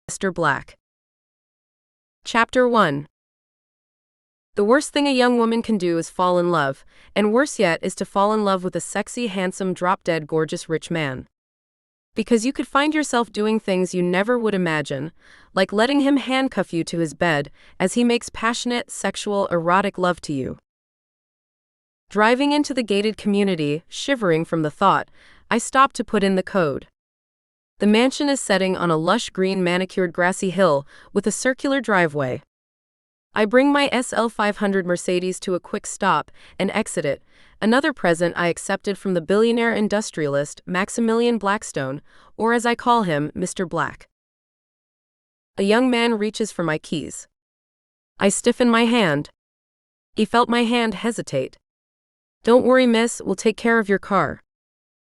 Mr. Black. Chapter 1. The worst thing a young woman can do is fall in love, and worse yet is to fall in love with a sexy, handsome, drop-dead gorgeous rich man. Because you could find yourself doing things you never would imagine, like letting him handcuff you to his bed as he makes passionate, sexual, erotic love to you. Driving into the gated community, shivering from the thought, I stopped to put in the code. The mansion is setting on a lush green manicured grassy hill with a circular driveway. I bring my SL500 Mercedes to a quick stop and exit it, another present I accepted from the billionaire industrialist Maximillion Blackstone, or as I call him, Mr. Black. A young man reaches for my keys. I stiffen my hand. He felt my hand hesitate. "Don't worry, miss, we'll take care of your car."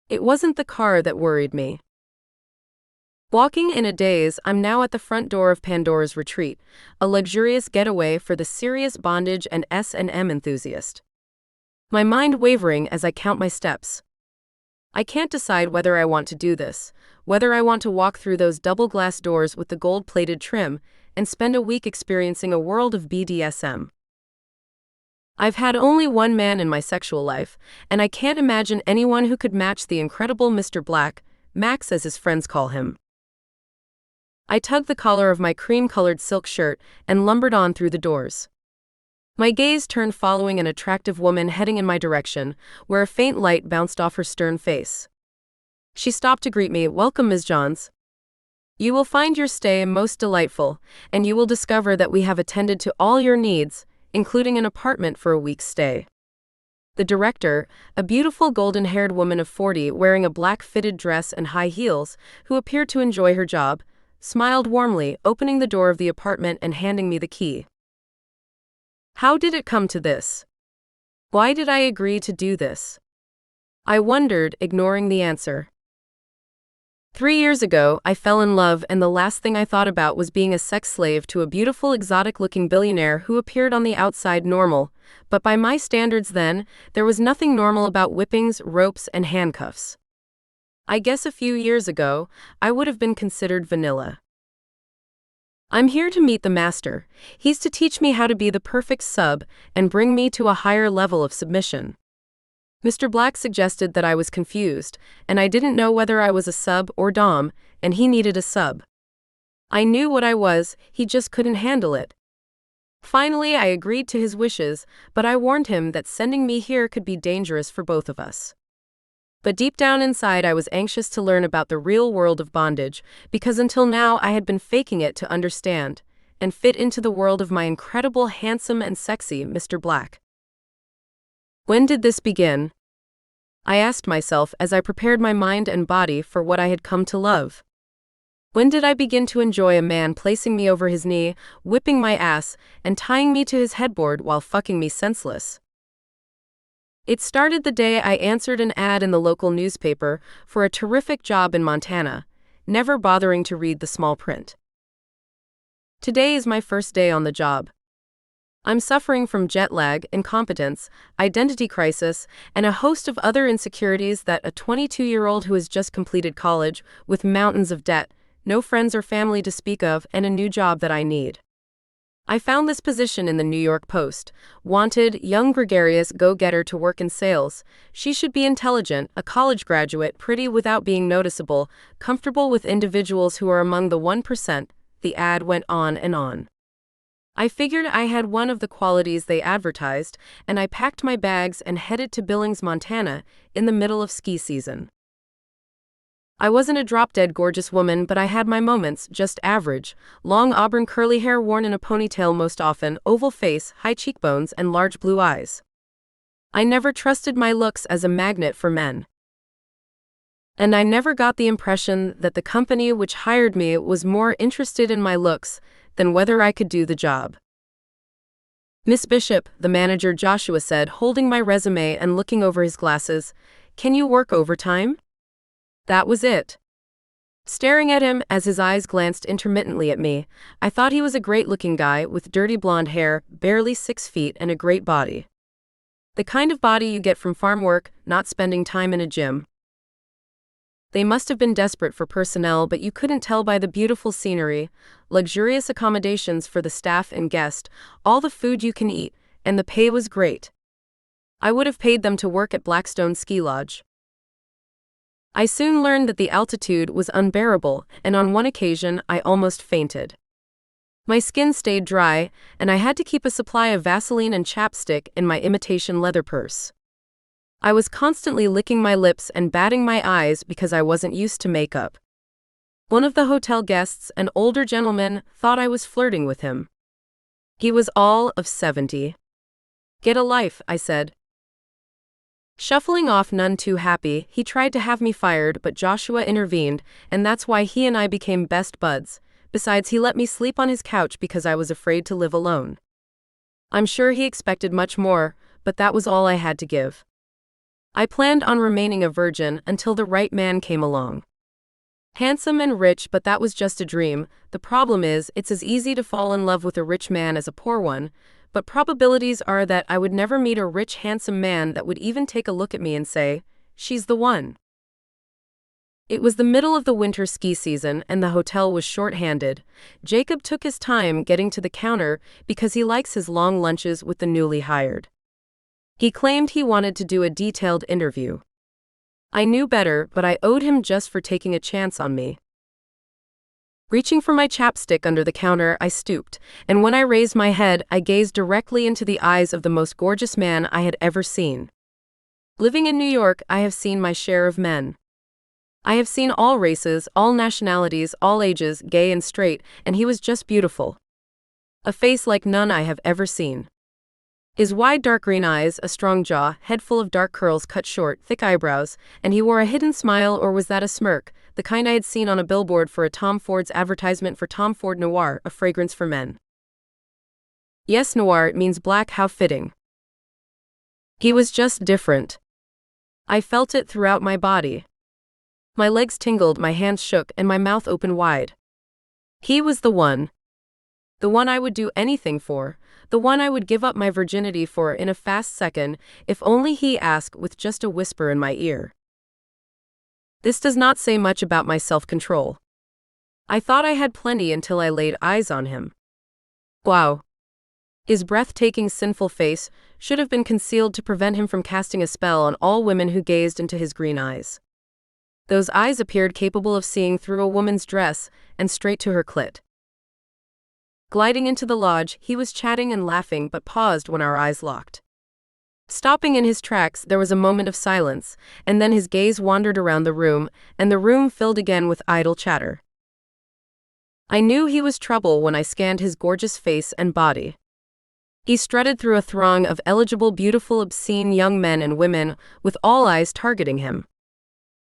It wasn't the car that worried me. Walking in a daze, I'm now at the front door of Pandora's Retreat, a luxurious getaway for the serious bondage and S&M enthusiast. My mind wavering as I count my steps. I can't decide whether I want to do this, whether I want to walk through those double glass doors with the gold-plated trim and spend a week experiencing a world of BDSM. I've had only one man in my sexual life, and I can't imagine anyone who could match the incredible Mr. Black, Max as his friends call him. I tugged the collar of my cream-colored silk shirt and lumbered on through the doors. My gaze turned following an attractive woman heading in my direction, where a faint light bounced off her stern face. She stopped to greet me. "Welcome, Ms. Johns. You will find your stay most delightful, and you will discover that we have attended to all your needs, including an apartment for a week's stay." The director, a beautiful golden-haired woman of 40 wearing a black fitted dress and high heels, who appeared to enjoy her job, smiled warmly, opening the door of the apartment and handing me the key. How did it come to this? Why did I agree to do this? I wondered, ignoring the answer. 3 years ago, I fell in love, and the last thing I thought about was being a sex slave to a beautiful, exotic-looking billionaire who appeared on the outside normal, but by my standards then, there was nothing normal about whippings, ropes, and handcuffs. I guess a few years ago, I would have been considered vanilla. I'm here to meet the master. He's to teach me how to be the perfect sub and bring me to a higher level of submission. Mr. Black suggested that I was confused, and I didn't know whether I was a sub or dom, and he needed a sub. I knew what I was, he just couldn't handle it. Finally, I agreed to his wishes, but I warned him that sending me here could be dangerous for both of us. But deep down inside, I was anxious to learn about the real world of bondage, because until now I had been faking it to understand and fit into the world of my incredible, handsome, and sexy Mr. Black. When did this begin? I asked myself as I prepared my mind and body for what I had come to love. When did I begin to enjoy a man placing me over his knee, whipping my ass, and tying me to his headboard while fucking me senseless? It started the day I answered an ad in the local newspaper for a terrific job in Montana, never bothering to read the small print. Today is my first day on the job. I'm suffering from jet lag, incompetence, identity crisis, and a host of other insecurities that a 22-year-old who has just completed college, with mountains of debt, no friends or family to speak of, and a new job that I need. I found this position in the New York Post. Wanted, young gregarious go-getter to work in sales. She should be intelligent, a college graduate, pretty without being noticeable, comfortable with individuals who are among the 1%. The ad went on and on. I figured I had one of the qualities they advertised, and I packed my bags and headed to Billings, Montana, in the middle of ski season. I wasn't a drop-dead gorgeous woman, but I had my moments, just average. Long auburn curly hair worn in a ponytail most often, oval face, high cheekbones, and large blue eyes. I never trusted my looks as a magnet for men. And I never got the impression that the company which hired me was more interested in my looks than whether I could do the job. "Miss Bishop," the manager Joshua said, holding my resume and looking over his glasses, "can you work overtime?" That was it. Staring at him as his eyes glanced intermittently at me, I thought he was a great-looking guy with dirty blonde hair, barely 6 feet, and a great body. The kind of body you get from farm work, not spending time in a gym. They must have been desperate for personnel, but you couldn't tell by the beautiful scenery, luxurious accommodations for the staff and guest, all the food you can eat, and the pay was great. I would have paid them to work at Blackstone Ski Lodge. I soon learned that the altitude was unbearable, and on one occasion I almost fainted. My skin stayed dry, and I had to keep a supply of Vaseline and chapstick in my imitation leather purse. I was constantly licking my lips and batting my eyes because I wasn't used to makeup. One of the hotel guests, an older gentleman, thought I was flirting with him. He was all of 70. "Get a life," I said. Shuffling off none too happy, he tried to have me fired, but Joshua intervened, and that's why he and I became best buds. Besides, he let me sleep on his couch because I was afraid to live alone. I'm sure he expected much more, but that was all I had to give. I planned on remaining a virgin until the right man came along. Handsome and rich, but that was just a dream. The problem is, it's as easy to fall in love with a rich man as a poor one, but probabilities are that I would never meet a rich, handsome man that would even take a look at me and say, "She's the one." It was the middle of the winter ski season and the hotel was short-handed. Jacob took his time getting to the counter because he likes his long lunches with the newly hired. He claimed he wanted to do a detailed interview. I knew better, but I owed him just for taking a chance on me. Reaching for my chapstick under the counter, I stooped, and when I raised my head, I gazed directly into the eyes of the most gorgeous man I had ever seen. Living in New York, I have seen my share of men. I have seen all races, all nationalities, all ages, gay and straight, and he was just beautiful. A face like none I have ever seen. His wide dark green eyes, a strong jaw, head full of dark curls cut short, thick eyebrows, and he wore a hidden smile, or was that a smirk, the kind I had seen on a billboard for a Tom Ford's advertisement for Tom Ford Noir, a fragrance for men. Yes, noir, it means black, how fitting. He was just different. I felt it throughout my body. My legs tingled, my hands shook, and my mouth opened wide. He was the one. The one I would do anything for, the one I would give up my virginity for in a fast second, if only he asked with just a whisper in my ear. This does not say much about my self-control. I thought I had plenty until I laid eyes on him. Wow. His breathtaking, sinful face should have been concealed to prevent him from casting a spell on all women who gazed into his green eyes. Those eyes appeared capable of seeing through a woman's dress and straight to her clit. Gliding into the lodge, he was chatting and laughing but paused when our eyes locked. Stopping in his tracks, there was a moment of silence, and then his gaze wandered around the room, and the room filled again with idle chatter. I knew he was trouble when I scanned his gorgeous face and body. He strutted through a throng of eligible, beautiful, obscene young men and women, with all eyes targeting him.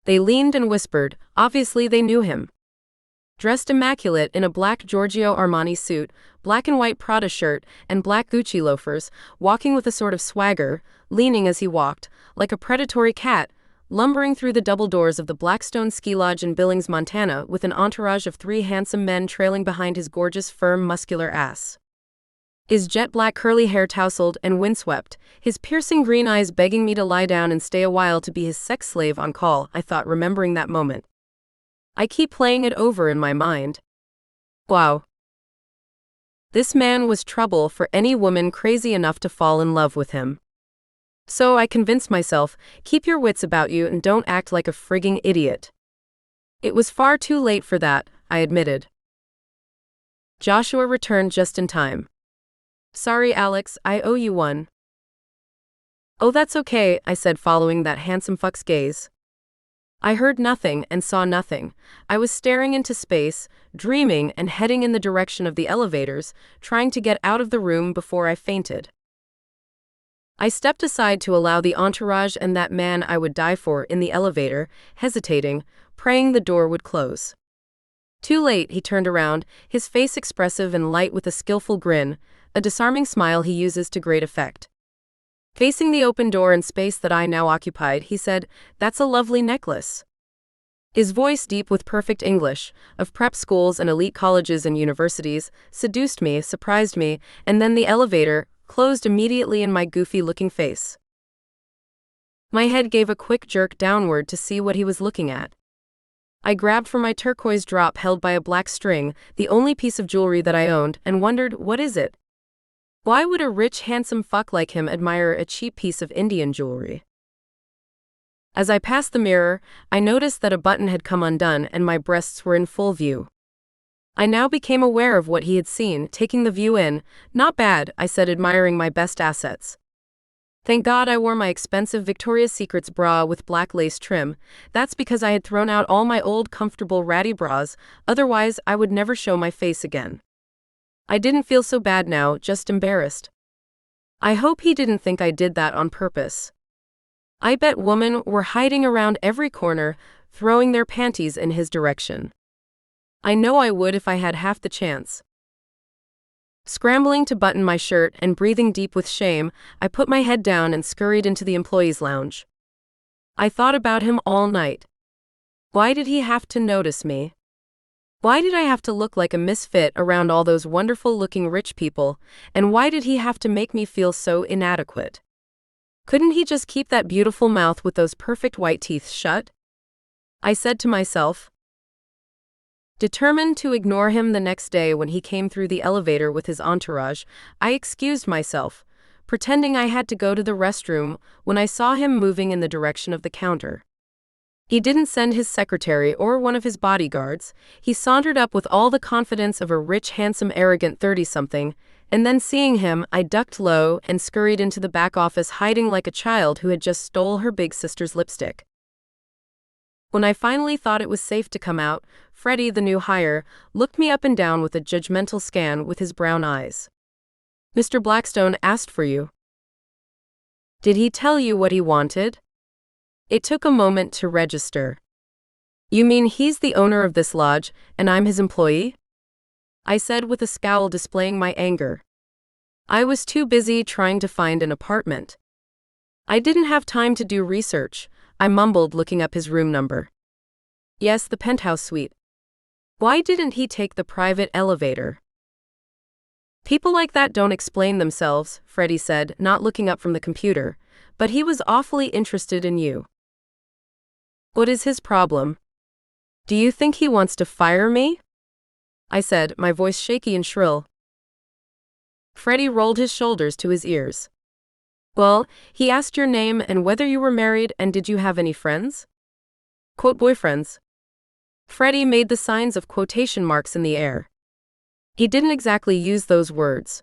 They leaned and whispered, obviously they knew him. Dressed immaculate in a black Giorgio Armani suit, black and white Prada shirt, and black Gucci loafers, walking with a sort of swagger, leaning as he walked, like a predatory cat, lumbering through the double doors of the Blackstone Ski Lodge in Billings, Montana, with an entourage of 3 handsome men trailing behind his gorgeous, firm, muscular ass. His jet black curly hair tousled and windswept, his piercing green eyes begging me to lie down and stay a while to be his sex slave on call, I thought, remembering that moment. I keep playing it over in my mind. Wow. This man was trouble for any woman crazy enough to fall in love with him. So I convinced myself, keep your wits about you and don't act like a frigging idiot. It was far too late for that, I admitted. Joshua returned just in time. Sorry, Alex, I owe you one. Oh, that's okay, I said, following that handsome fuck's gaze. I heard nothing and saw nothing. I was staring into space, dreaming and heading in the direction of the elevators, trying to get out of the room before I fainted. I stepped aside to allow the entourage and that man I would die for in the elevator, hesitating, praying the door would close. Too late, he turned around, his face expressive and light with a skillful grin, a disarming smile he uses to great effect. Facing the open door and space that I now occupied, he said, "That's a lovely necklace." His voice, deep with perfect English, of prep schools and elite colleges and universities, seduced me, surprised me, and then the elevator closed immediately in my goofy-looking face. My head gave a quick jerk downward to see what he was looking at. I grabbed for my turquoise drop held by a black string, the only piece of jewelry that I owned, and wondered, what is it? Why would a rich, handsome fuck like him admire a cheap piece of Indian jewelry? As I passed the mirror, I noticed that a button had come undone and my breasts were in full view. I now became aware of what he had seen, taking the view in. Not bad, I said, admiring my best assets. Thank God I wore my expensive Victoria's Secrets bra with black lace trim. That's because I had thrown out all my old comfortable ratty bras, otherwise I would never show my face again. I didn't feel so bad now, just embarrassed. I hope he didn't think I did that on purpose. I bet women were hiding around every corner, throwing their panties in his direction. I know I would if I had half the chance. Scrambling to button my shirt and breathing deep with shame, I put my head down and scurried into the employees' lounge. I thought about him all night. Why did he have to notice me? Why did I have to look like a misfit around all those wonderful-looking rich people, and why did he have to make me feel so inadequate? Couldn't he just keep that beautiful mouth with those perfect white teeth shut? I said to myself. Determined to ignore him the next day when he came through the elevator with his entourage, I excused myself, pretending I had to go to the restroom when I saw him moving in the direction of the counter. He didn't send his secretary or one of his bodyguards. He sauntered up with all the confidence of a rich, handsome, arrogant 30-something, and then seeing him, I ducked low and scurried into the back office, hiding like a child who had just stole her big sister's lipstick. When I finally thought it was safe to come out, Freddie, the new hire, looked me up and down with a judgmental scan with his brown eyes. "Mr. Blackstone asked for you. Did he tell you what he wanted?" It took a moment to register. "You mean he's the owner of this lodge, and I'm his employee?" I said with a scowl displaying my anger. I was too busy trying to find an apartment. I didn't have time to do research, I mumbled, looking up his room number. Yes, the penthouse suite. Why didn't he take the private elevator? People like that don't explain themselves, Freddie said, not looking up from the computer, but he was awfully interested in you. What is his problem? Do you think he wants to fire me? I said, my voice shaky and shrill. Freddie rolled his shoulders to his ears. Well, he asked your name and whether you were married and did you have any friends? Quote, boyfriends. Freddie made the signs of quotation marks in the air. He didn't exactly use those words.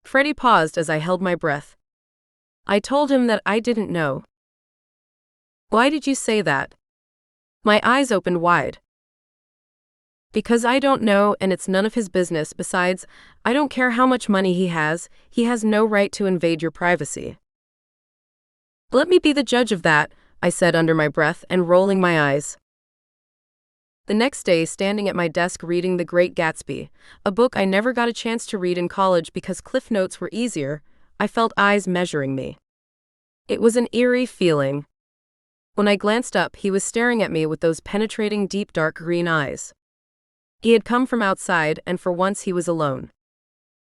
Freddie paused as I held my breath. I told him that I didn't know. Why did you say that? My eyes opened wide. Because I don't know and it's none of his business. Besides, I don't care how much money he has no right to invade your privacy. Let me be the judge of that, I said under my breath and rolling my eyes. The next day, standing at my desk reading The Great Gatsby, a book I never got a chance to read in college because Cliff Notes were easier, I felt eyes measuring me. It was an eerie feeling. When I glanced up, he was staring at me with those penetrating, deep, dark green eyes. He had come from outside, and for once he was alone.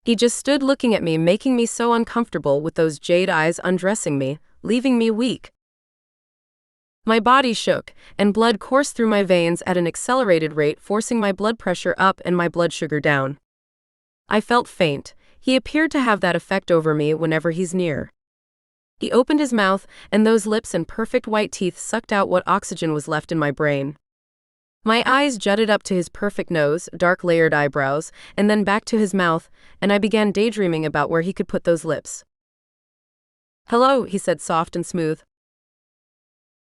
He just stood looking at me, making me so uncomfortable with those jade eyes undressing me, leaving me weak. My body shook, and blood coursed through my veins at an accelerated rate, forcing my blood pressure up and my blood sugar down. I felt faint. He appeared to have that effect over me whenever he's near. He opened his mouth, and those lips and perfect white teeth sucked out what oxygen was left in my brain. My eyes jutted up to his perfect nose, dark layered eyebrows, and then back to his mouth, and I began daydreaming about where he could put those lips. Hello, he said, soft and smooth.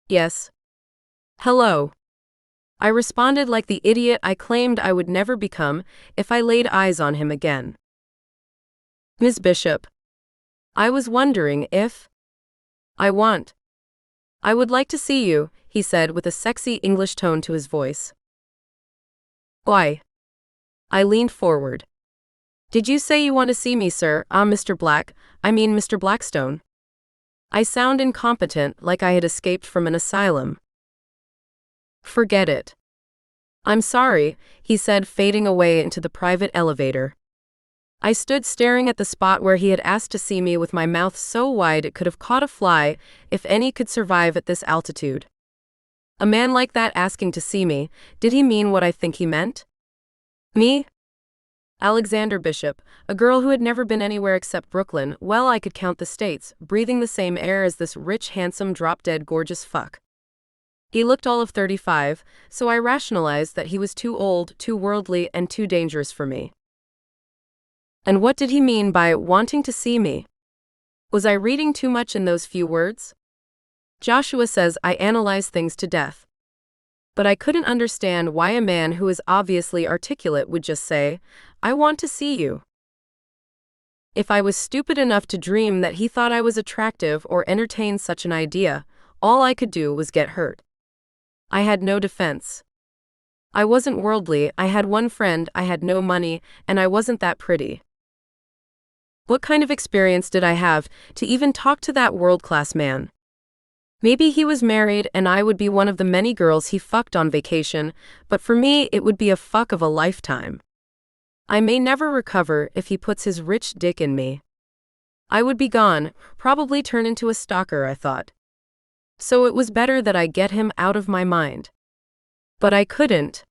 Yes. Hello. I responded like the idiot I claimed I would never become if I laid eyes on him again. Miss Bishop. I was wondering if I would like to see you, he said with a sexy English tone to his voice. Why? I leaned forward. Did you say you want to see me, sir? Mr. Mr. Blackstone. I sound incompetent, like I had escaped from an asylum. Forget it. I'm sorry, he said, fading away into the private elevator. I stood staring at the spot where he had asked to see me with my mouth so wide it could have caught a fly, if any could survive at this altitude. A man like that asking to see me, did he mean what I think he meant? Me? Alexander Bishop, a girl who had never been anywhere except Brooklyn, well, I could count the states, breathing the same air as this rich, handsome, drop-dead gorgeous fuck. He looked all of 35, so I rationalized that he was too old, too worldly, and too dangerous for me. And what did he mean by wanting to see me? Was I reading too much in those few words? Joshua says I analyze things to death. But I couldn't understand why a man who is obviously articulate would just say, I want to see you. If I was stupid enough to dream that he thought I was attractive or entertain such an idea, all I could do was get hurt. I had no defense. I wasn't worldly, I had one friend, I had no money, and I wasn't that pretty. What kind of experience did I have to even talk to that world-class man? Maybe he was married and I would be one of the many girls he fucked on vacation, but for me it would be a fuck of a lifetime. I may never recover if he puts his rich dick in me. I would be gone, probably turn into a stalker, I thought. So it was better that I get him out of my mind. But I couldn't.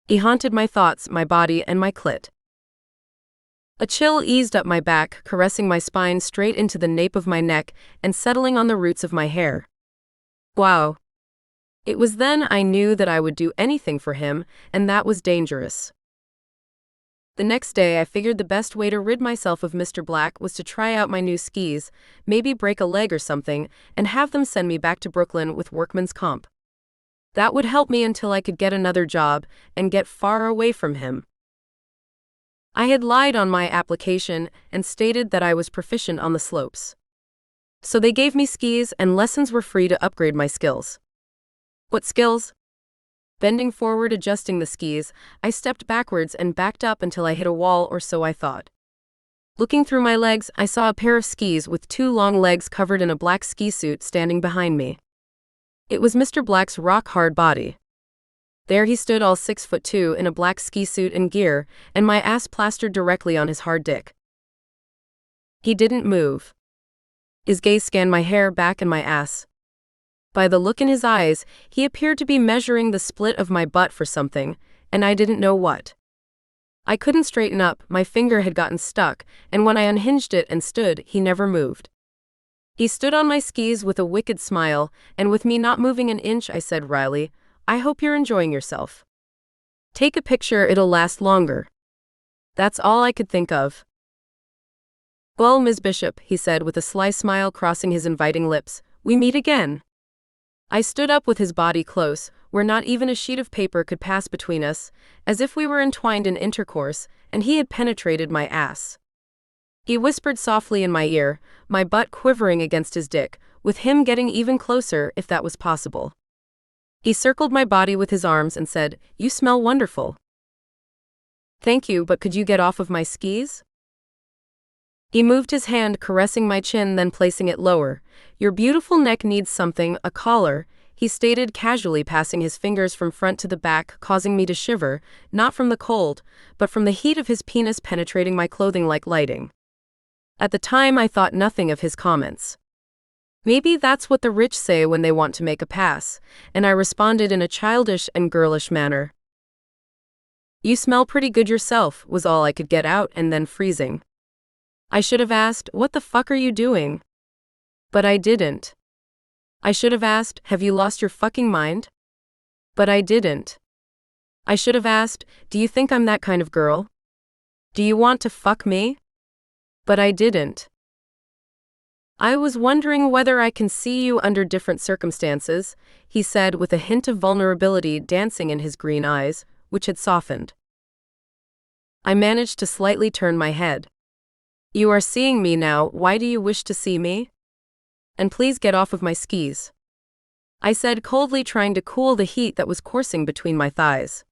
He haunted my thoughts, my body, and my clit. A chill eased up my back, caressing my spine straight into the nape of my neck and settling on the roots of my hair. Wow. It was then I knew that I would do anything for him, and that was dangerous. The next day I figured the best way to rid myself of Mr. Black was to try out my new skis, maybe break a leg or something, and have them send me back to Brooklyn with workman's comp. That would help me until I could get another job and get far away from him. I had lied on my application and stated that I was proficient on the slopes. So they gave me skis and lessons were free to upgrade my skills. What skills? Bending forward, adjusting the skis, I stepped backwards and backed up until I hit a wall, or so I thought. Looking through my legs, I saw a pair of skis with two long legs covered in a black ski suit standing behind me. It was Mr. Black's rock-hard body. There he stood, all 6'2" in a black ski suit and gear, and my ass plastered directly on his hard dick. He didn't move. His gaze scanned my hair, back, and my ass. By the look in his eyes, he appeared to be measuring the split of my butt for something, and I didn't know what. I couldn't straighten up, my finger had gotten stuck, and when I unhinged it and stood, he never moved. He stood on my skis with a wicked smile, and with me not moving an inch, I said wryly, I hope you're enjoying yourself. Take a picture, it'll last longer. That's all I could think of. Well, Ms. Bishop, he said with a sly smile crossing his inviting lips, we meet again. I stood up with his body close, where not even a sheet of paper could pass between us, as if we were entwined in intercourse, and he had penetrated my ass. He whispered softly in my ear, my butt quivering against his dick, with him getting even closer if that was possible. He circled my body with his arms and said, You smell wonderful. Thank you, but could you get off of my skis? He moved his hand, caressing my chin, then placing it lower. Your beautiful neck needs something, a collar, he stated casually, passing his fingers from front to the back, causing me to shiver, not from the cold, but from the heat of his penis penetrating my clothing like lighting. At the time I thought nothing of his comments. Maybe that's what the rich say when they want to make a pass, and I responded in a childish and girlish manner. You smell pretty good yourself, was all I could get out, and then freezing. I should have asked, what the fuck are you doing? But I didn't. I should have asked, have you lost your fucking mind? But I didn't. I should have asked, do you think I'm that kind of girl? Do you want to fuck me? But I didn't. I was wondering whether I can see you under different circumstances, he said with a hint of vulnerability dancing in his green eyes, which had softened. I managed to slightly turn my head. You are seeing me now, why do you wish to see me? And please get off of my skis. I said coldly, trying to cool the heat that was coursing between my thighs.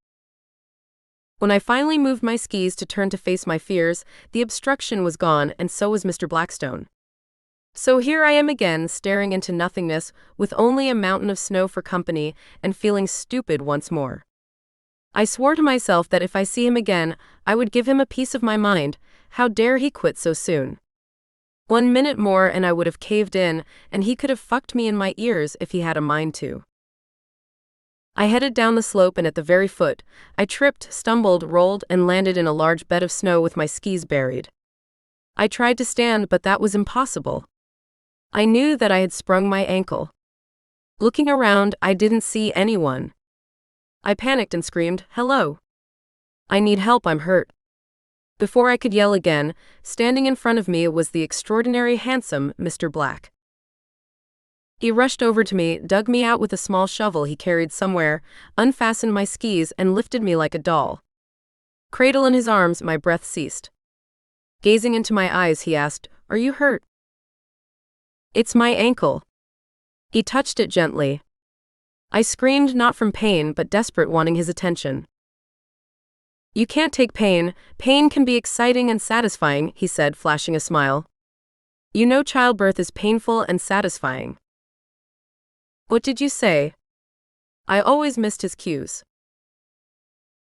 When I finally moved my skis to turn to face my fears, the obstruction was gone, and so was Mr. Blackstone. So here I am again, staring into nothingness, with only a mountain of snow for company, and feeling stupid once more. I swore to myself that if I see him again, I would give him a piece of my mind. How dare he quit so soon? 1 minute more and I would have caved in, and he could have fucked me in my ears if he had a mind to. I headed down the slope, and at the very foot, I tripped, stumbled, rolled, and landed in a large bed of snow with my skis buried. I tried to stand, but that was impossible. I knew that I had sprung my ankle. Looking around, I didn't see anyone. I panicked and screamed, "Hello! I need help, I'm hurt." Before I could yell again, standing in front of me was the extraordinary handsome Mr. Black. He rushed over to me, dug me out with a small shovel he carried somewhere, unfastened my skis, and lifted me like a doll. Cradle in his arms, my breath ceased. Gazing into my eyes, he asked, "Are you hurt?" "It's my ankle." He touched it gently. I screamed, not from pain but desperate, wanting his attention. "You can't take pain. Pain can be exciting and satisfying," he said, flashing a smile. "You know childbirth is painful and satisfying." "What did you say?" I always missed his cues.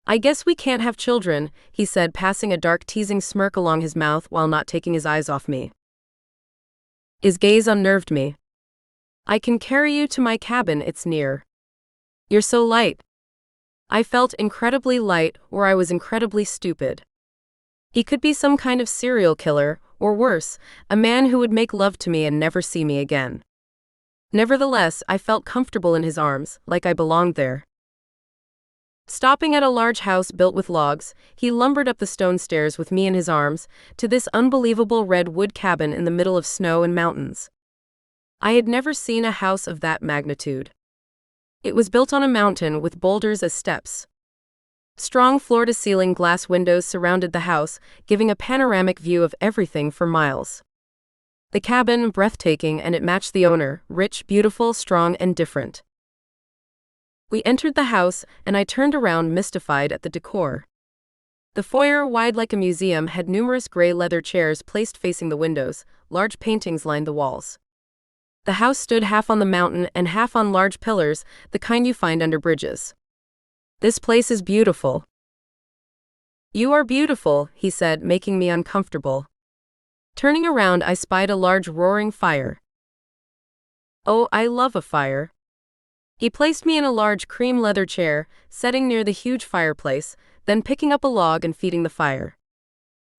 "I guess we can't have children," he said, passing a dark, teasing smirk along his mouth while not taking his eyes off me. His gaze unnerved me. "I can carry you to my cabin, it's near." "You're so light." I felt incredibly light, or I was incredibly stupid. He could be some kind of serial killer, or worse, a man who would make love to me and never see me again. Nevertheless, I felt comfortable in his arms, like I belonged there. Stopping at a large house built with logs, he lumbered up the stone stairs with me in his arms, to this unbelievable red wood cabin in the middle of snow and mountains. I had never seen a house of that magnitude. It was built on a mountain with boulders as steps. Strong floor-to-ceiling glass windows surrounded the house, giving a panoramic view of everything for miles. The cabin, breathtaking, and it matched the owner, rich, beautiful, strong, and different. We entered the house, and I turned around mystified at the decor. The foyer, wide like a museum, had numerous gray leather chairs placed facing the windows. Large paintings lined the walls. The house stood half on the mountain and half on large pillars, the kind you find under bridges. "This place is beautiful." "You are beautiful," he said, making me uncomfortable. Turning around, I spied a large roaring fire. "Oh, I love a fire." He placed me in a large cream leather chair, setting near the huge fireplace, then picking up a log and feeding the fire.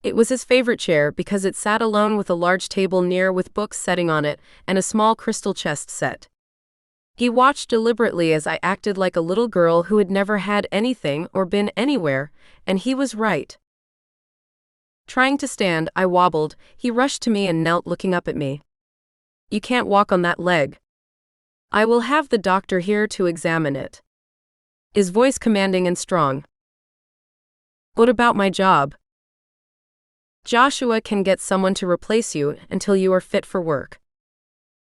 It was his favorite chair because it sat alone with a large table near with books setting on it and a small crystal chest set. He watched deliberately as I acted like a little girl who had never had anything or been anywhere, and he was right. Trying to stand, I wobbled. He rushed to me and knelt, looking up at me. "You can't walk on that leg." "I will have the doctor here to examine it." His voice commanding and strong. "What about my job?" "Joshua can get someone to replace you until you are fit for work.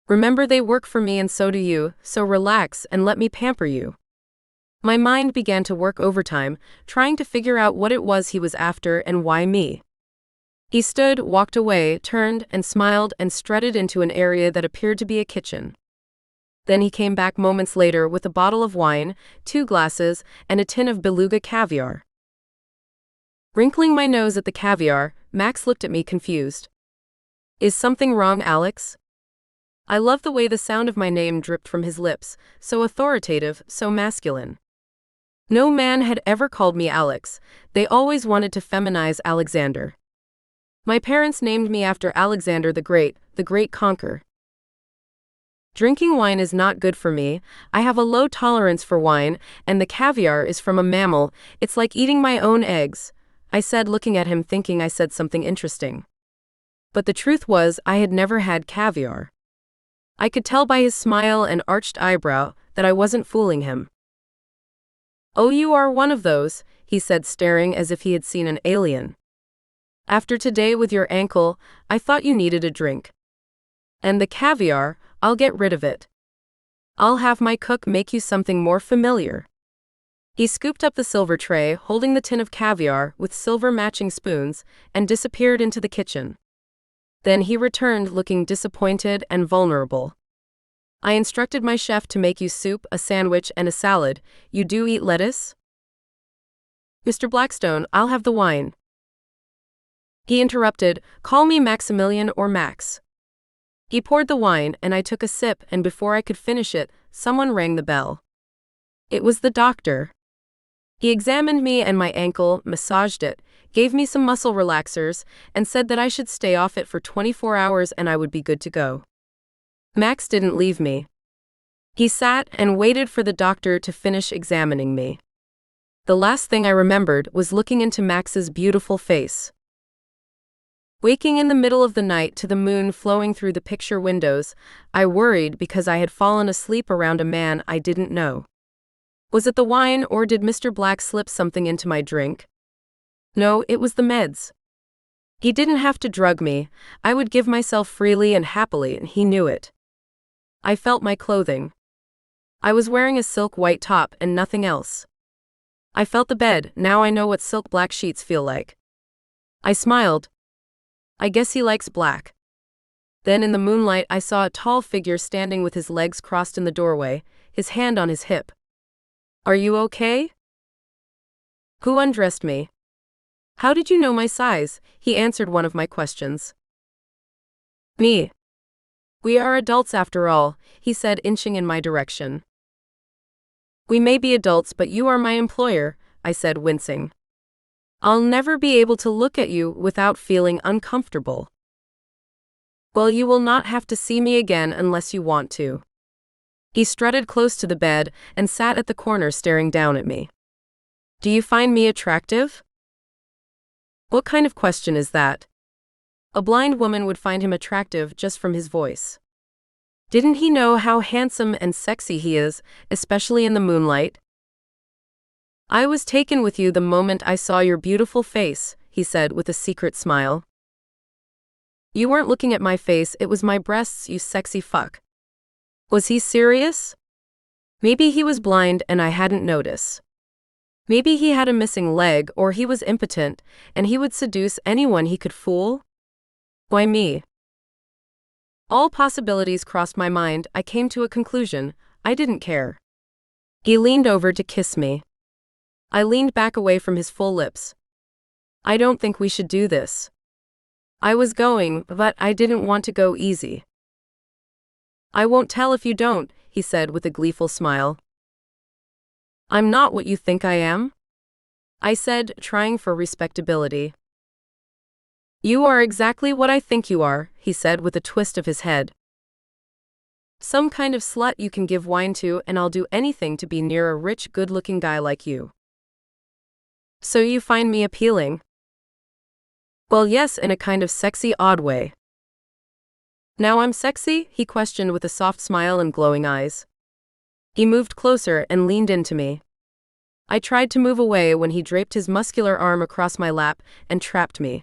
Remember, they work for me and so do you, so relax and let me pamper you." My mind began to work overtime, trying to figure out what it was he was after and why me. He stood, walked away, turned, and smiled and strutted into an area that appeared to be a kitchen. Then he came back moments later with a bottle of wine, 2 glasses, and a tin of beluga caviar. Wrinkling my nose at the caviar, Max looked at me confused. "Is something wrong, Alex?" I loved the way the sound of my name dripped from his lips, so authoritative, so masculine. No man had ever called me Alex. They always wanted to feminize Alexander. My parents named me after Alexander the Great conqueror. Drinking wine is not good for me. I have a low tolerance for wine, and the caviar is from a mammal. It's like eating my own eggs, I said, looking at him thinking I said something interesting. But the truth was, I had never had caviar. I could tell by his smile and arched eyebrow that I wasn't fooling him. "Oh, you are one of those," he said, staring as if he had seen an alien. "After today with your ankle, I thought you needed a drink. And the caviar, I'll get rid of it. I'll have my cook make you something more familiar." He scooped up the silver tray, holding the tin of caviar with silver matching spoons, and disappeared into the kitchen. Then he returned looking disappointed and vulnerable. "I instructed my chef to make you soup, a sandwich, and a salad. You do eat lettuce?" "Mr. Blackstone, I'll have the wine." He interrupted, "Call me Maximillion or Max." He poured the wine, and I took a sip, and before I could finish it, someone rang the bell. It was the doctor. He examined me and my ankle, massaged it, gave me some muscle relaxers, and said that I should stay off it for 24 hours and I would be good to go. Max didn't leave me. He sat and waited for the doctor to finish examining me. The last thing I remembered was looking into Max's beautiful face. Waking in the middle of the night to the moon flowing through the picture windows, I worried because I had fallen asleep around a man I didn't know. Was it the wine or did Mr. Black slip something into my drink? No, it was the meds. He didn't have to drug me. I would give myself freely and happily, and he knew it. I felt my clothing. I was wearing a silk white top and nothing else. I felt the bed. Now I know what silk black sheets feel like. I smiled. I guess he likes black. Then in the moonlight I saw a tall figure standing with his legs crossed in the doorway, his hand on his hip. Are you okay? Who undressed me? How did you know my size? He answered one of my questions. Me. We are adults after all, he said, inching in my direction. We may be adults, but you are my employer, I said, wincing. I'll never be able to look at you without feeling uncomfortable. Well, you will not have to see me again unless you want to. He strutted close to the bed and sat at the corner staring down at me. Do you find me attractive? What kind of question is that? A blind woman would find him attractive just from his voice. Didn't he know how handsome and sexy he is, especially in the moonlight? I was taken with you the moment I saw your beautiful face, he said with a secret smile. You weren't looking at my face, it was my breasts, you sexy fuck. Was he serious? Maybe he was blind and I hadn't noticed. Maybe he had a missing leg or he was impotent and he would seduce anyone he could fool? Why me? All possibilities crossed my mind. I came to a conclusion. I didn't care. He leaned over to kiss me. I leaned back away from his full lips. I don't think we should do this. I was going, but I didn't want to go easy. I won't tell if you don't, he said with a gleeful smile. I'm not what you think I am? I said, trying for respectability. You are exactly what I think you are, he said with a twist of his head. Some kind of slut you can give wine to, and I'll do anything to be near a rich, good-looking guy like you. So you find me appealing? Well, yes, in a kind of sexy, odd way. Now I'm sexy? He questioned with a soft smile and glowing eyes. He moved closer and leaned into me. I tried to move away when he draped his muscular arm across my lap and trapped me.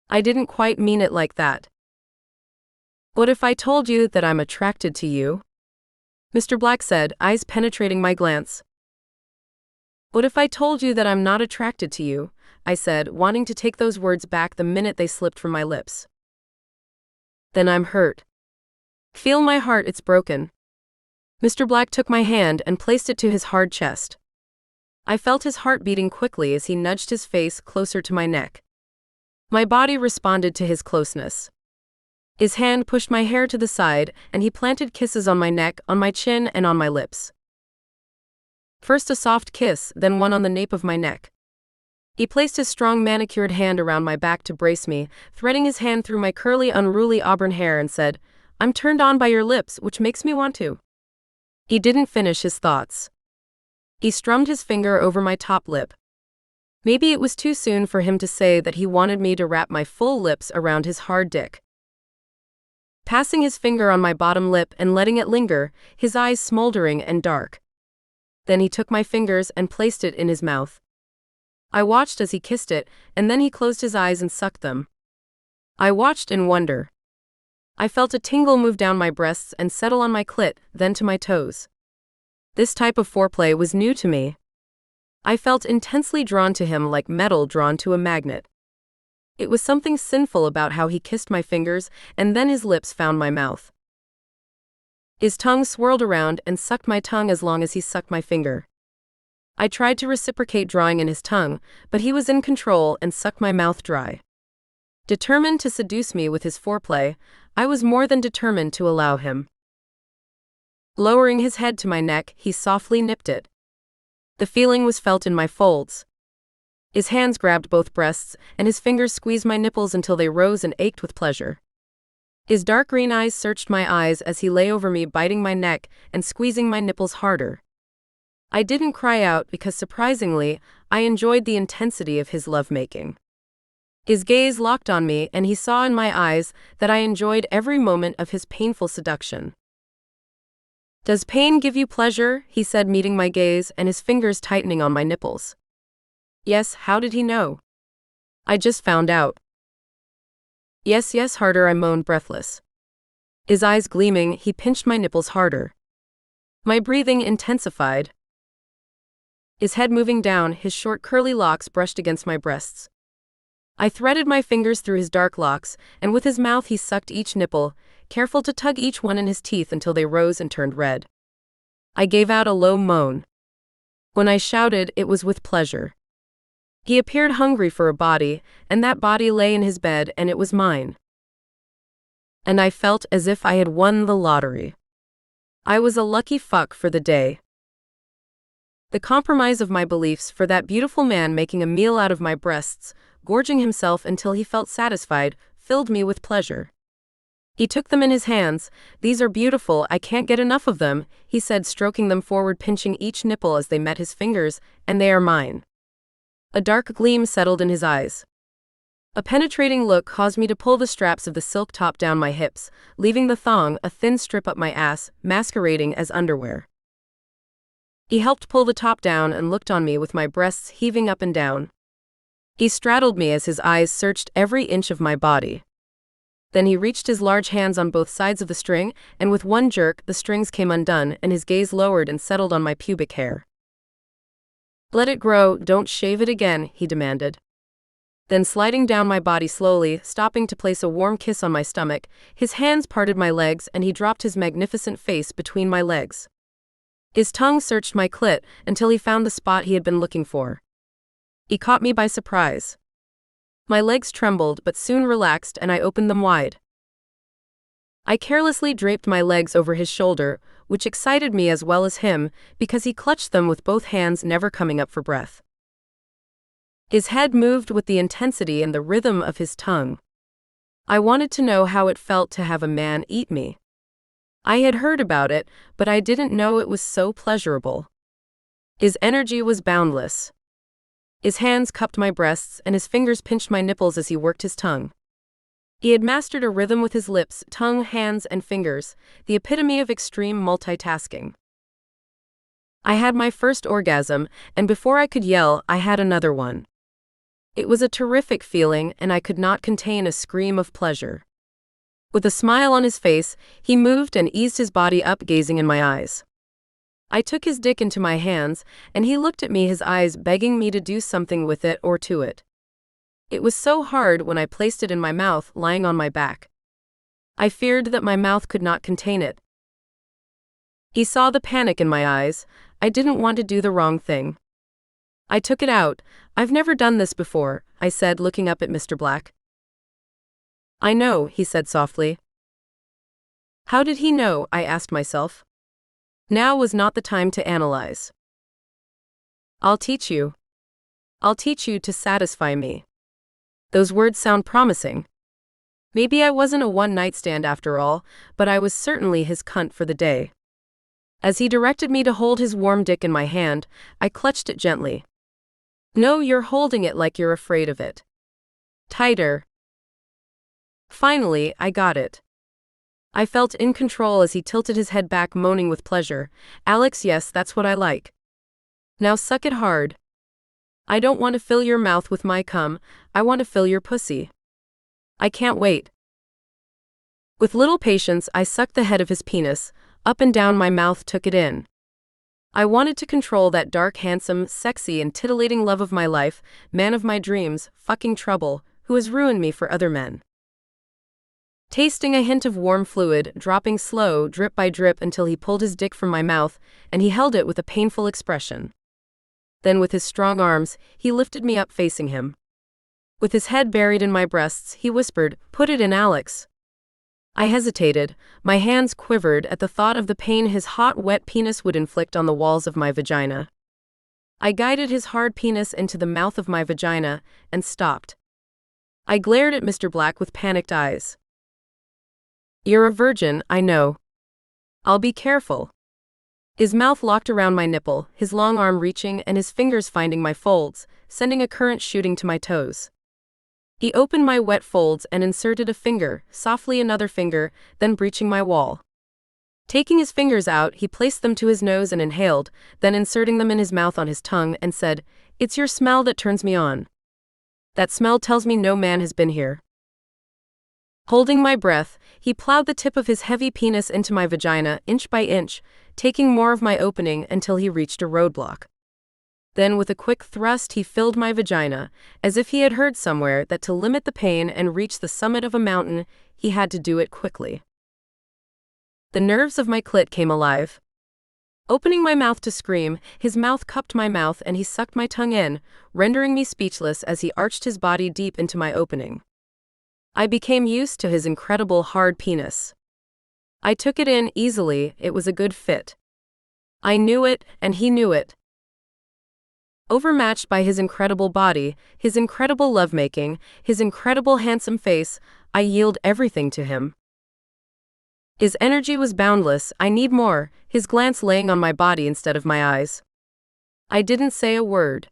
I didn't quite mean it like that. What if I told you that I'm attracted to you? Mr. Black said, eyes penetrating my glance. What if I told you that I'm not attracted to you? I said, wanting to take those words back the minute they slipped from my lips. Then I'm hurt. Feel my heart, it's broken. Mr. Black took my hand and placed it to his hard chest. I felt his heart beating quickly as he nudged his face closer to my neck. My body responded to his closeness. His hand pushed my hair to the side, and he planted kisses on my neck, on my chin, and on my lips. First a soft kiss, then one on the nape of my neck. He placed his strong manicured hand around my back to brace me, threading his hand through my curly, unruly auburn hair and said, I'm turned on by your lips, which makes me want to. He didn't finish his thoughts. He strummed his finger over my top lip. Maybe it was too soon for him to say that he wanted me to wrap my full lips around his hard dick. Passing his finger on my bottom lip and letting it linger, his eyes smoldering and dark. Then he took my fingers and placed it in his mouth. I watched as he kissed it, and then he closed his eyes and sucked them. I watched in wonder. I felt a tingle move down my breasts and settle on my clit, then to my toes. This type of foreplay was new to me. I felt intensely drawn to him like metal drawn to a magnet. It was something sinful about how he kissed my fingers, and then his lips found my mouth. His tongue swirled around and sucked my tongue as long as he sucked my finger. I tried to reciprocate drawing in his tongue, but he was in control and sucked my mouth dry. Determined to seduce me with his foreplay, I was more than determined to allow him. Lowering his head to my neck, he softly nipped it. The feeling was felt in my folds. His hands grabbed both breasts, and his fingers squeezed my nipples until they rose and ached with pleasure. His dark green eyes searched my eyes as he lay over me, biting my neck and squeezing my nipples harder. I didn't cry out because, surprisingly, I enjoyed the intensity of his lovemaking. His gaze locked on me, and he saw in my eyes that I enjoyed every moment of his painful seduction. "Does pain give you pleasure?" he said, meeting my gaze and his fingers tightening on my nipples. "Yes." How did he know? "I just found out." Yes, harder," I moaned, breathless. His eyes gleaming, he pinched my nipples harder. My breathing intensified. His head moving down, his short curly locks brushed against my breasts. I threaded my fingers through his dark locks, and with his mouth he sucked each nipple, careful to tug each one in his teeth until they rose and turned red. I gave out a low moan. When I shouted, it was with pleasure. He appeared hungry for a body, and that body lay in his bed, and it was mine. And I felt as if I had won the lottery. I was a lucky fuck for the day. The compromise of my beliefs for that beautiful man making a meal out of my breasts, gorging himself until he felt satisfied, filled me with pleasure. He took them in his hands. "These are beautiful, I can't get enough of them," he said, stroking them forward, pinching each nipple as they met his fingers, "and they are mine." A dark gleam settled in his eyes. A penetrating look caused me to pull the straps of the silk top down my hips, leaving the thong, a thin strip up my ass, masquerading as underwear. He helped pull the top down and looked on me with my breasts heaving up and down. He straddled me as his eyes searched every inch of my body. Then he reached his large hands on both sides of the string, and with one jerk, the strings came undone, and his gaze lowered and settled on my pubic hair. "Let it grow, don't shave it again," he demanded. Then, sliding down my body slowly, stopping to place a warm kiss on my stomach, his hands parted my legs and he dropped his magnificent face between my legs. His tongue searched my clit until he found the spot he had been looking for. He caught me by surprise. My legs trembled but soon relaxed and I opened them wide. I carelessly draped my legs over his shoulder, which excited me as well as him, because he clutched them with both hands, never coming up for breath. His head moved with the intensity and the rhythm of his tongue. I wanted to know how it felt to have a man eat me. I had heard about it, but I didn't know it was so pleasurable. His energy was boundless. His hands cupped my breasts and his fingers pinched my nipples as he worked his tongue. He had mastered a rhythm with his lips, tongue, hands, and fingers, the epitome of extreme multitasking. I had my first orgasm, and before I could yell, I had another one. It was a terrific feeling, and I could not contain a scream of pleasure. With a smile on his face, he moved and eased his body up, gazing in my eyes. I took his dick into my hands, and he looked at me, his eyes begging me to do something with it or to it. It was so hard when I placed it in my mouth, lying on my back. I feared that my mouth could not contain it. He saw the panic in my eyes. I didn't want to do the wrong thing. I took it out. "I've never done this before," I said, looking up at Mr. Black. "I know," he said softly. How did he know? I asked myself. Now was not the time to analyze. I'll teach you. I'll teach you to satisfy me. Those words sound promising. Maybe I wasn't a one-night stand after all, but I was certainly his cunt for the day. As he directed me to hold his warm dick in my hand, I clutched it gently. "No, you're holding it like you're afraid of it. Tighter." Finally, I got it. I felt in control as he tilted his head back, moaning with pleasure. "Alex, yes, that's what I like. Now suck it hard. I don't want to fill your mouth with my cum, I want to fill your pussy. I can't wait." With little patience, I sucked the head of his penis, up and down my mouth, took it in. I wanted to control that dark, handsome, sexy, and titillating love of my life, man of my dreams, fucking trouble, who has ruined me for other men. Tasting a hint of warm fluid, dropping slow, drip by drip, until he pulled his dick from my mouth, and he held it with a painful expression. Then with his strong arms, he lifted me up, facing him. With his head buried in my breasts, he whispered, "Put it in, Alex." I hesitated. My hands quivered at the thought of the pain his hot, wet penis would inflict on the walls of my vagina. I guided his hard penis into the mouth of my vagina and stopped. I glared at Mr. Black with panicked eyes. "You're a virgin, I know. I'll be careful." His mouth locked around my nipple, his long arm reaching and his fingers finding my folds, sending a current shooting to my toes. He opened my wet folds and inserted a finger, softly another finger, then breaching my wall. Taking his fingers out, he placed them to his nose and inhaled, then inserting them in his mouth on his tongue and said, "It's your smell that turns me on. That smell tells me no man has been here." Holding my breath, he plowed the tip of his heavy penis into my vagina, inch by inch, taking more of my opening until he reached a roadblock. Then with a quick thrust he filled my vagina, as if he had heard somewhere that to limit the pain and reach the summit of a mountain, he had to do it quickly. The nerves of my clit came alive. Opening my mouth to scream, his mouth cupped my mouth and he sucked my tongue in, rendering me speechless as he arched his body deep into my opening. I became used to his incredible hard penis. I took it in easily, it was a good fit. I knew it, and he knew it. Overmatched by his incredible body, his incredible lovemaking, his incredible handsome face, I yield everything to him. His energy was boundless, I need more, his glance laying on my body instead of my eyes. I didn't say a word.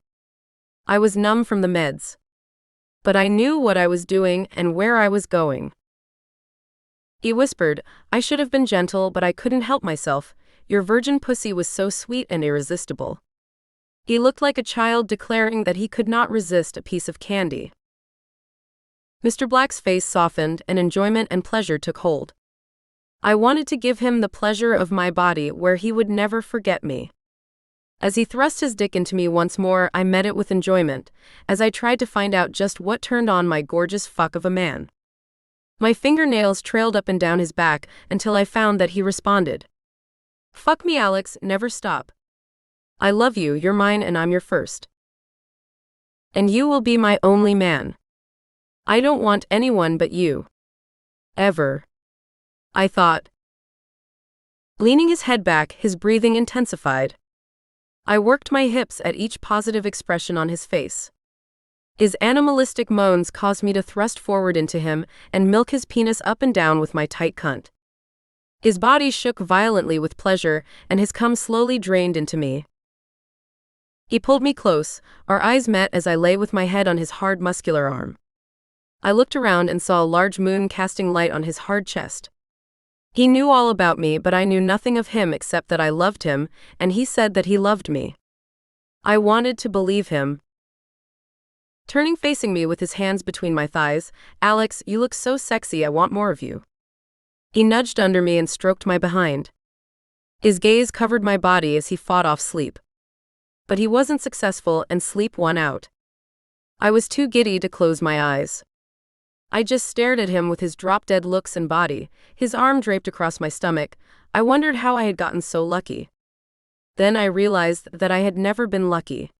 I was numb from the meds. But I knew what I was doing and where I was going. He whispered, "I should have been gentle, but I couldn't help myself. Your virgin pussy was so sweet and irresistible." He looked like a child declaring that he could not resist a piece of candy. Mr. Black's face softened and enjoyment and pleasure took hold. I wanted to give him the pleasure of my body where he would never forget me. As he thrust his dick into me once more, I met it with enjoyment, as I tried to find out just what turned on my gorgeous fuck of a man. My fingernails trailed up and down his back until I found that he responded. "Fuck me, Alex, never stop. I love you, you're mine and I'm your first. And you will be my only man. I don't want anyone but you. Ever." I thought. Leaning his head back, his breathing intensified. I worked my hips at each positive expression on his face. His animalistic moans caused me to thrust forward into him and milk his penis up and down with my tight cunt. His body shook violently with pleasure, and his cum slowly drained into me. He pulled me close, our eyes met as I lay with my head on his hard muscular arm. I looked around and saw a large moon casting light on his hard chest. He knew all about me, but I knew nothing of him except that I loved him, and he said that he loved me. I wanted to believe him. Turning facing me with his hands between my thighs, "Alex, you look so sexy, I want more of you." He nudged under me and stroked my behind. His gaze covered my body as he fought off sleep. But he wasn't successful and sleep won out. I was too giddy to close my eyes. I just stared at him with his drop-dead looks and body, his arm draped across my stomach. I wondered how I had gotten so lucky. Then I realized that I had never been lucky.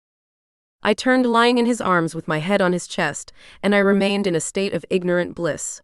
I turned lying in his arms with my head on his chest, and I remained in a state of ignorant bliss.